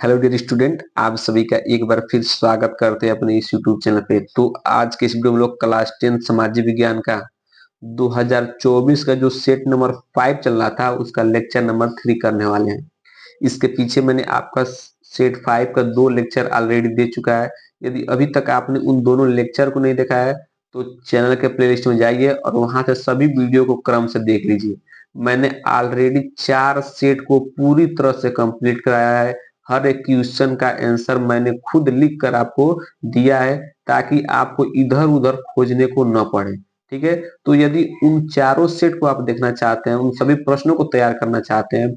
Hello dear student, आप सभी का एक बार फिर स्वागत करते हैं अपने इस यूट्यूब चैनल पे। तो आज के इस वीडियो में हम लोग क्लास 10 सामाजिक विज्ञान का 2024 का जो सेट नंबर 5 चल रहा था उसका लेक्चर नंबर 3 करने वाले हैं। इसके पीछे मैंने आपका सेट 5 का 2 लेक्चर ऑलरेडी दे चुका है। यदि अभी तक आपने उन दोनों लेक्चर को नहीं देखा है तो चैनल के प्लेलिस्ट में जाइए और वहां से सभी वीडियो को क्रम से देख लीजिए। मैंने ऑलरेडी 4 सेट को पूरी तरह से कंप्लीट कराया है। हर एक क्वेश्चन का आंसर मैंने खुद लिख कर आपको दिया है ताकि आपको इधर उधर खोजने को न पड़े। ठीक है, तो यदि उन चारों सेट को आप देखना चाहते हैं, उन सभी प्रश्नों को तैयार करना चाहते हैं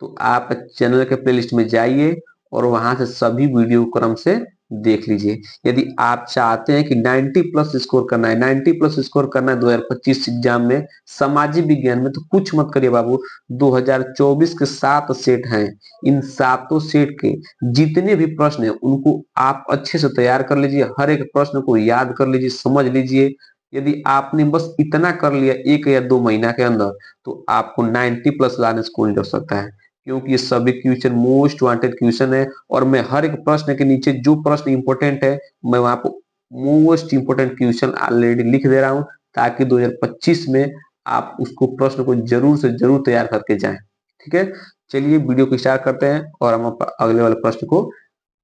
तो आप चैनल के प्लेलिस्ट में जाइए और वहां से सभी वीडियो क्रम से देख लीजिए। यदि आप चाहते हैं कि 90 प्लस स्कोर करना है, 90 प्लस स्कोर करना है 2025 एग्जाम में सामाजिक विज्ञान में, तो कुछ मत करिए बाबू। 2024 के 7 सेट हैं। इन सातों सेट के जितने भी प्रश्न हैं उनको आप अच्छे से तैयार कर लीजिए। हर एक प्रश्न को याद कर लीजिए, समझ लीजिए। यदि आपने बस इतना कर लिया 1 या 2 महीना के अंदर तो आपको 90 प्लस लाने से कोई नहीं रोक सकता है, क्योंकि ये सभी क्वेश्चन मोस्ट वांटेड क्वेश्चन है। और मैं हर एक प्रश्न के नीचे जो प्रश्न इंपॉर्टेंट है मैं वहां पर मोस्ट इंपोर्टेंट क्वेश्चन ऑलरेडी लिख दे रहा हूं ताकि 2025 में आप उसको प्रश्न को जरूर से जरूर तैयार करके जाएं। ठीक है, चलिए वीडियो को स्टार्ट करते हैं और हम अगले वाले प्रश्न को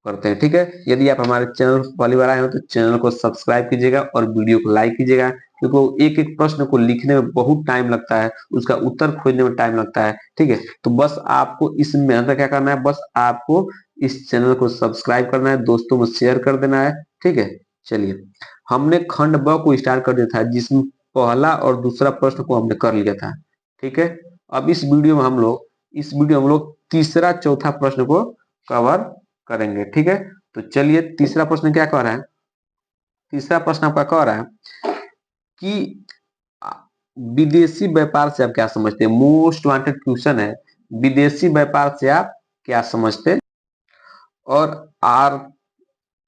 करते हैं। ठीक है, यदि आप हमारे चैनल पहली बार आए हो तो चैनल को सब्सक्राइब कीजिएगा और वीडियो को लाइक कीजिएगा, क्योंकि एक एक प्रश्न को लिखने में बहुत टाइम लगता है, उसका उत्तर खोजने में टाइम लगता है। ठीक है, तो बस आपको इस मेहनत का क्या करना है, बस आपको इस चैनल को सब्सक्राइब करना है, दोस्तों में शेयर कर देना है। ठीक है, चलिए हमने खंड ब को स्टार्ट कर दिया था जिसमें पहला और दूसरा प्रश्न को हमने कर लिया था। ठीक है, अब इस वीडियो में हम लोग तीसरा चौथा प्रश्न को कवर करेंगे। ठीक है, तो चलिए तीसरा प्रश्न क्या कह रहा है। तीसरा प्रश्न आपका कह रहा है कि विदेशी व्यापार से आप क्या समझते हैं। मोस्ट वांटेड क्वेश्चन है, विदेशी व्यापार से आप क्या समझते हैं। और आर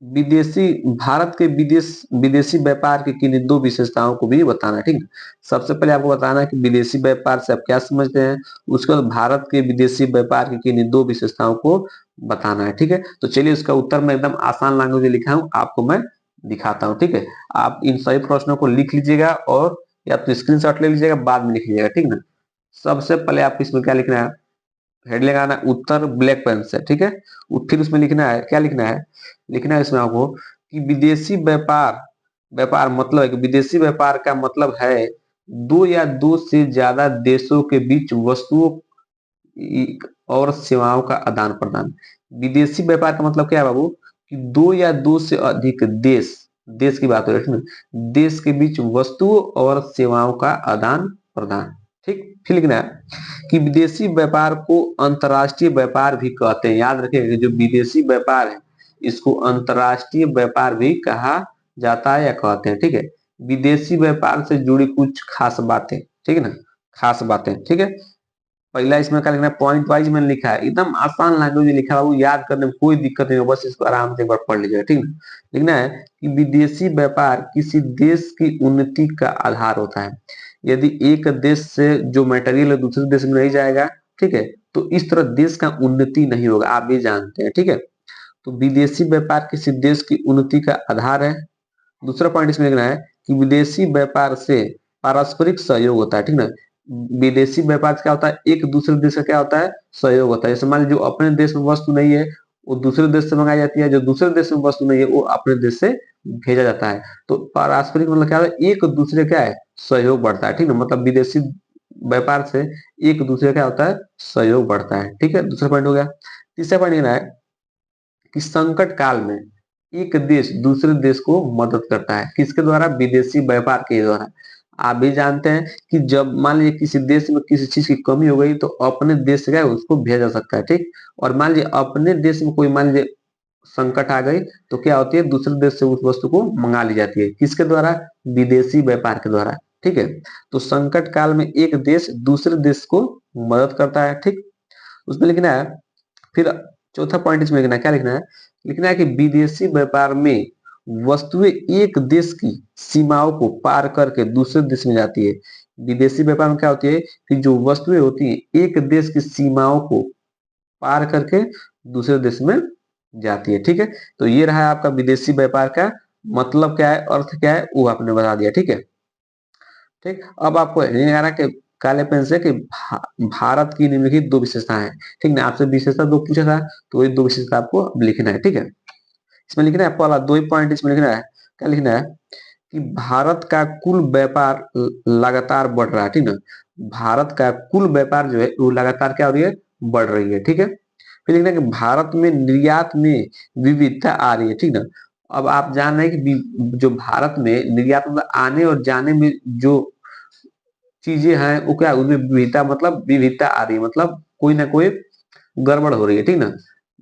विदेशी भारत के विदेशी व्यापार की किन्हीं 2 विशेषताओं को भी बताना है। ठीक है, सबसे पहले आपको बताना है कि विदेशी व्यापार से आप क्या समझते हैं, उसके बाद भारत के विदेशी व्यापार की किन्हीं 2 विशेषताओं को बताना है। ठीक है, तो चलिए उसका उत्तर मैं एकदम आसान लैंग्वेज में लिखा हूं, आपको मैं दिखाता हूं। ठीक है, आप इन सभी प्रश्नों को लिख लीजिएगा और या तो स्क्रीनशॉट ले लीजिएगा, बाद में लिख लीजिएगा। ठीक ना, सबसे पहले आपको इसमें क्या लिखना है, हेड लगाना उत्तर ब्लैक पेन से। ठीक है, फिर उसमें लिखना है, क्या लिखना है, लिखना है इसमें आपको कि विदेशी व्यापार व्यापार मतलब है कि विदेशी व्यापार का मतलब है 2 या 2 से ज्यादा देशों के बीच वस्तुओं और सेवाओं का आदान प्रदान। विदेशी व्यापार का मतलब क्या है बाबू, कि 2 या 2 से अधिक देश, देश की बात हो रही है ना, देश के बीच वस्तुओं और सेवाओं का आदान प्रदान। ठीक, फिर लिखना है कि विदेशी व्यापार को अंतरराष्ट्रीय व्यापार भी कहते हैं। याद रखिएगा जो विदेशी व्यापार है इसको अंतरराष्ट्रीय व्यापार भी कहा जाता है या कहते हैं। ठीक है, विदेशी व्यापार से जुड़ी कुछ खास बातें। ठीक है ना, खास बातें। ठीक है, पहला इसमें क्या लिखना है, पॉइंट वाइज मैंने लिखा है, एकदम आसान लैंग्वेज में लिखा है, वो याद करने में कोई दिक्कत नहीं है, बस इसको आराम से एक बार पढ़ लीजिएगा। ठीक है, लिखना है कि विदेशी व्यापार किसी देश की उन्नति का आधार होता है। यदि एक देश से जो मटेरियल है दूसरे देश में नहीं जाएगा, ठीक है, तो इस तरह देश का उन्नति नहीं होगा, आप भी जानते हैं। ठीक है, तो विदेशी व्यापार किसी देश की उन्नति का आधार है। दूसरा पॉइंट इसमें लिखना है कि विदेशी व्यापार से पारस्परिक सहयोग होता है। ठीक ना, विदेशी व्यापार क्या होता है, एक दूसरे देश का क्या होता है, सहयोग होता है। जैसे मान लीजिए जो अपने देश में वस्तु नहीं है वो दूसरे देश से मंगाई जाती है, जो दूसरे देश में वस्तु नहीं है वो अपने देश से भेजा जाता है। तो पारस्परिक मतलब क्या है, एक दूसरे क्या है, सहयोग बढ़ता है। ठीक ना, मतलब विदेशी व्यापार से एक दूसरे क्या होता है, सहयोग बढ़ता है। ठीक है, दूसरा पॉइंट हो गया। तीसरा पॉइंट ये है कि संकट काल में एक देश दूसरे देश को मदद करता है, किसके द्वारा, विदेशी व्यापार के द्वारा। आप भी जानते हैं कि जब मान लीजिए किसी देश में किसी चीज की कमी हो गई तो अपने देश से क्या है, उसको भेजा जा सकता है। ठीक, और मान लीजिए अपने देश में कोई मान लीजिए संकट आ गई तो क्या होती है, दूसरे देश से उस वस्तु को मंगा ली जाती है, किसके द्वारा, विदेशी व्यापार के द्वारा। ठीक है, तो संकट काल में एक देश दूसरे देश को मदद करता है। ठीक, उसमें लिखना है, फिर चौथा पॉइंट इसमें लिखना है, क्या लिखना है, लिखना है कि विदेशी व्यापार में वस्तुएं एक देश की सीमाओं को पार करके दूसरे देश में जाती है। विदेशी व्यापार में क्या होती है कि जो वस्तुएं होती है एक देश की सीमाओं को पार करके दूसरे देश में जाती है। ठीक है, तो ये रहा आपका विदेशी व्यापार का मतलब क्या है, अर्थ क्या है, वो आपने बता दिया। ठीक है, ठीक। अब आपको हेडिंग लगाना कि काले पेन से कि भारत की निम्नलिखित दो विशेषताएं हैं। ठीक ना, आपसे विशेषता दो पूछा था, तो वही दो विशेषता आपको अब लिखना है। ठीक है, इसमें लिखना है आपको वाला दो ही पॉइंट इसमें लिखना है। क्या लिखना है कि भारत का कुल व्यापार लगातार बढ़ रहा है। ठीक ना, भारत का कुल व्यापार जो है वो लगातार क्या हो रही है, बढ़ रही है। ठीक है, फिर लिखना है कि भारत में निर्यात में विविधता आ रही है। ठीक ना, अब आप जान रहे हैं कि जो भारत में निर्यात मतलब आने और जाने में जो चीजें हैं वो क्या, उनमें विविधता, मतलब विविधता आ रही है, मतलब कोई ना कोई गड़बड़ हो रही है। ठीक ना,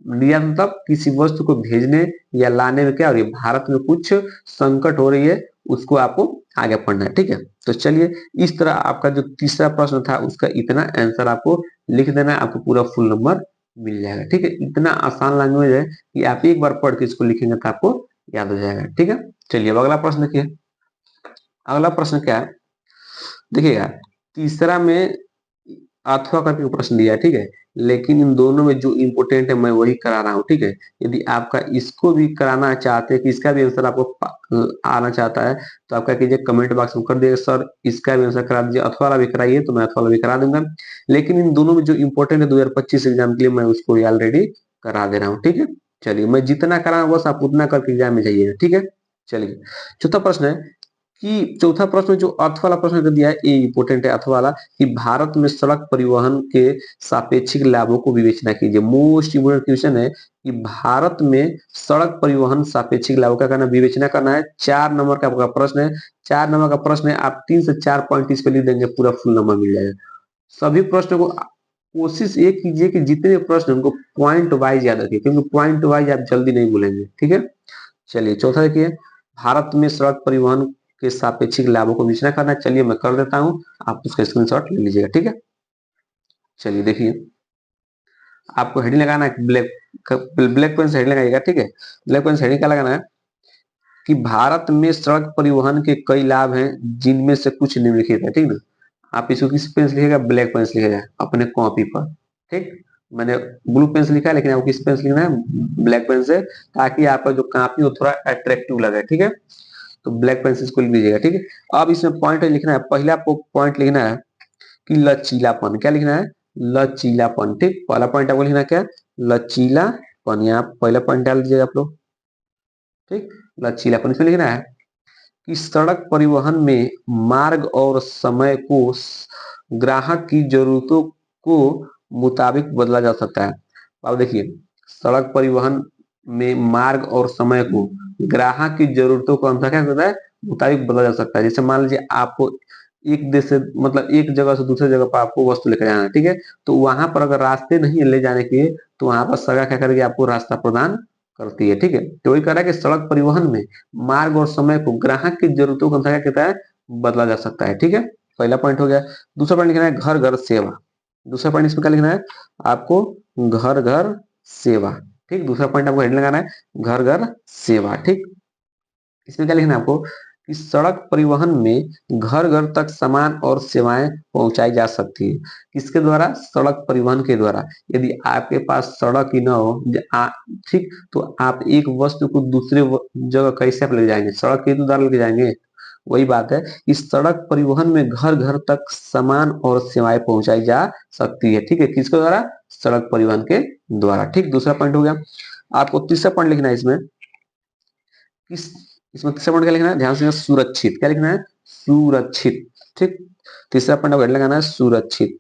निर्यात मतलब किसी वस्तु को भेजने या लाने में क्या हो रही है, भारत में कुछ संकट हो रही है, उसको आपको आगे पढ़ना है। ठीक है, तो चलिए इस तरह आपका जो तीसरा प्रश्न था उसका इतना आंसर आपको लिख देना है, आपको पूरा फुल नंबर मिल जाएगा। ठीक है, इतना आसान लैंग्वेज है कि आप एक बार पढ़ के इसको लिखेंगे तो आपको याद हो जाएगा। ठीक है, चलिए अब अगला प्रश्न देखिए। अगला प्रश्न क्या है, देखिएगा, तीसरा में अथवा करके प्रश्न दिया है। ठीक है, लेकिन इन दोनों में जो इम्पोर्टेंट है मैं वही करा रहा हूँ। ठीक है, यदि आपका इसको भी कराना चाहते हैं कि इसका भी आंसर आपको आना चाहता है तो आप क्या कीजिए, कमेंट बॉक्स में कर दीजिए सर इसका भी आंसर करा दीजिए, अथवा वाला भी कराइए, तो मैं अथवा वाला भी करा दूंगा। लेकिन इन दोनों में जो इम्पोर्टेंट है 2025 एग्जाम के लिए मैं उसको ऑलरेडी करा दे रहा हूँ। ठीक है, चलिए मैं जितना करा हूं बस आप उतना करके एग्जाम में जाइएगा। ठीक है, चलिए चौथा प्रश्न है कि चौथा प्रश्न जो अर्थ वाला प्रश्न कर दिया है ये इंपोर्टेंट है, अर्थ वाला कि भारत में सड़क परिवहन के सापेक्षिक लाभों को विवेचना कीजिए। मोस्ट इंपोर्टेंट क्वेश्चन है कि भारत में सड़क परिवहन सापेक्षिक लाभों का करना, विवेचना करना है। 4 नंबर का आपका प्रश्न है, 4 नंबर का प्रश्न है, आप 3 से 4 पॉइंट इस पे लिख देंगे, पूरा फुल नंबर मिल जाएगा। सभी प्रश्नों को कोशिश ये कीजिए कि जितने प्रश्न उनको पॉइंट वाइज याद रखिए, क्योंकि पॉइंट वाइज आप जल्दी नहीं भूलेंगे। ठीक है, चलिए चौथा देखिए, भारत में सड़क परिवहन के सापेक्षिक लाभों को विवेचना करना। चलिए मैं कर देता हूं, आप उसका स्क्रीनशॉट ले लीजिएगा। ठीक है, चलिए देखिए, आपको हेडिंग लगाना है, ब्लैक पेन से हेडिंग लगाइएगा। ठीक है, ब्लैक पेन से हेडिंग क्या लगाना है कि भारत में सड़क परिवहन के कई लाभ हैं जिनमें से कुछ निम्नलिखित है। ठीक ना, आप इसको किस पेन से लिखेगा, ब्लैक पेन से लिखेगा अपने कॉपी पर। ठीक, मैंने ब्लू पेन से लिखा है लेकिन आपको किस पेन से लिखना है, ब्लैक पेन से, ताकि आपका जो कॉपी हो थोड़ा अट्रैक्टिव लगे। ठीक है, तो ब्लैक पेन से इसको लिख दीजिएगा। ठीक है, अब इसमें पॉइंट लिखना है, पहला आपको पॉइंट लिखना है कि लचीलापन। क्या लिखना है, लचीलापन। ठीक, पहला पॉइंट आपको लिखना है क्या, लचीलापन। यहाँ पहला पॉइंट डाल दीजिएगा आप लोग। ठीक, लचीलापन इसमें लिखना है कि सड़क परिवहन में मार्ग और समय को ग्राहक की जरूरतों को मुताबिक बदला जा सकता है। अब देखिए, सड़क परिवहन में मार्ग और समय को ग्राहक की जरूरतों को अनुसार क्या करता है, मुताबिक बदला जा सकता है। जैसे मान लीजिए आपको एक देश से, मतलब एक जगह से दूसरे जगह पर आपको वस्तु लेकर जाना है। ठीक है, तो वहां पर अगर रास्ते नहीं ले जाने के, तो वहां पर सड़क क्या करेगी, आपको रास्ता प्रदान करती है। ठीक है, तो वही कह रहा है कि सड़क परिवहन में मार्ग और समय को ग्राहक की जरूरतों के अनुसार क्या कहता है, बदला जा सकता है। ठीक है, पहला पॉइंट हो गया। दूसरा पॉइंट लिखना है घर घर सेवा। दूसरा पॉइंट इसमें क्या लिखना है आपको, घर घर सेवा। ठीक, दूसरा पॉइंट आपको हेड लगाना है घर घर सेवा। ठीक, इसमें क्या लिखना है आपको कि सड़क परिवहन में घर घर तक सामान और सेवाएं पहुंचाई जा सकती है। किसके द्वारा, सड़क परिवहन के द्वारा। यदि आपके पास सड़क ही ना हो, ठीक, तो आप एक वस्तु को दूसरे जगह कैसे आप ले जाएंगे, सड़क के द्वारा लेके जाएंगे। वही बात है, इस सड़क परिवहन में घर घर तक सामान और सेवाएं पहुंचाई जा सकती है। ठीक है, किसके द्वारा, सड़क परिवहन के द्वारा। ठीक, दूसरा पॉइंट हो गया। आपको तीसरा पॉइंट लिखना है इसमें, किस, इसमें तीसरा पॉइंट क्या लिखना है, ध्यान से, सुरक्षित। क्या लिखना है, सुरक्षित। ठीक, तीसरा पॉइंट आपको लगाना है सुरक्षित।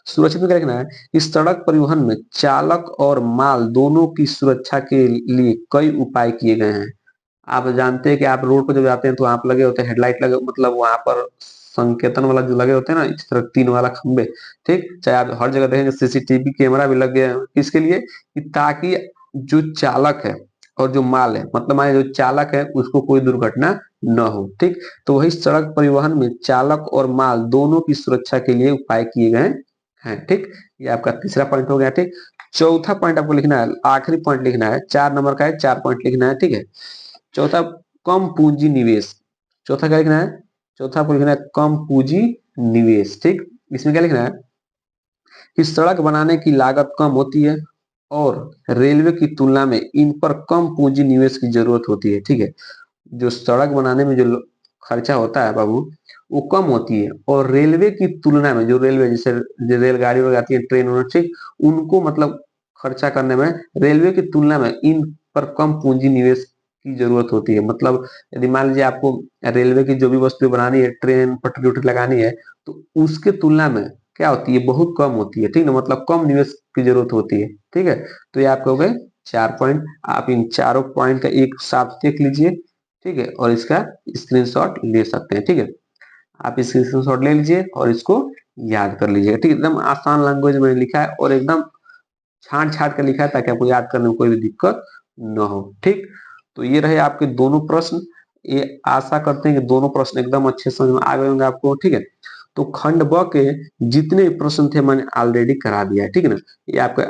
सुरक्षित में क्या लिखना है, इस सड़क परिवहन में चालक और माल दोनों की सुरक्षा के लिए कई उपाय किए गए हैं। आप जानते हैं कि आप रोड पर जब जाते हैं तो वहां पर लगे होते हैं हेडलाइट, लगे मतलब वहां पर संकेतन वाला जो लगे होते हैं ना, इस तरह 3 वाला खंबे। ठीक, चाहे आप हर जगह देखेंगे सीसीटीवी कैमरा भी लगे हैं, किसके लिए, कि ताकि जो चालक है और जो माल है, मतलब माने जो चालक है उसको कोई दुर्घटना न हो। ठीक, तो वही सड़क परिवहन में चालक और माल दोनों की सुरक्षा के लिए उपाय किए गए हैं। ठीक, ये आपका तीसरा पॉइंट हो गया। ठीक, चौथा पॉइंट आपको लिखना है, आखिरी पॉइंट लिखना है, 4 नंबर का है, 4 पॉइंट लिखना है। ठीक है, चौथा कम पूंजी निवेश। चौथा क्या लिखना है, चौथा आपको लिखना है कम पूंजी निवेश। ठीक, इसमें क्या लिखना है कि सड़क बनाने की लागत कम होती है और रेलवे की तुलना में इन पर कम पूंजी निवेश की जरूरत होती है। ठीक है, जो सड़क बनाने में जो खर्चा होता है बाबू, वो कम होती है, और रेलवे की तुलना में जो रेलवे जैसे जो रेलगाड़ी वगैरह आती है, ट्रेन वगैरह, ठीक, उनको मतलब खर्चा करने में रेलवे की तुलना में इन पर कम पूंजी निवेश की जरूरत होती है। मतलब यदि मान लीजिए आपको रेलवे की जो भी वस्तु बनानी है, ट्रेन पटरी उटरी लगानी है, तो उसके तुलना में क्या होती है, बहुत कम होती है। ठीक ना, मतलब कम निवेश की जरूरत होती है। ठीक है, तो ये आपके हो गए 4 पॉइंट। आप इन चारों पॉइंट का एक साथ देख लीजिए। ठीक है, और इसका स्क्रीनशॉट ले सकते हैं। ठीक है, आप इसका स्क्रीनशॉट ले लीजिए और इसको याद कर लीजिएगा। ठीक है, एकदम आसान लैंग्वेज में लिखा है और एकदम छांट छांट कर लिखा है ताकि आपको याद करने में कोई भी दिक्कत न हो। ठीक, तो ये रहे आपके दोनों प्रश्न। ये आशा करते हैं कि दोनों प्रश्न एकदम अच्छे समझ में आ गए होंगे आपको। ठीक है, तो खंड ब के जितने प्रश्न थे मैंने ऑलरेडी करा दिया है। ठीक है ना, ये आपका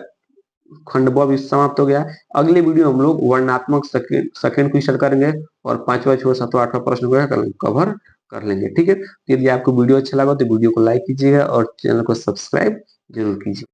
खंड ब भी समाप्त हो गया। अगले वीडियो हम लोग वर्णात्मक सेकंड क्वेश्चन करेंगे और पांचवा छठवा सातवां आठवां प्रश्न को कवर कर लेंगे। ठीक है, यदि आपको वीडियो अच्छा लगा तो वीडियो को लाइक कीजिएगा और चैनल को सब्सक्राइब जरूर कीजिए।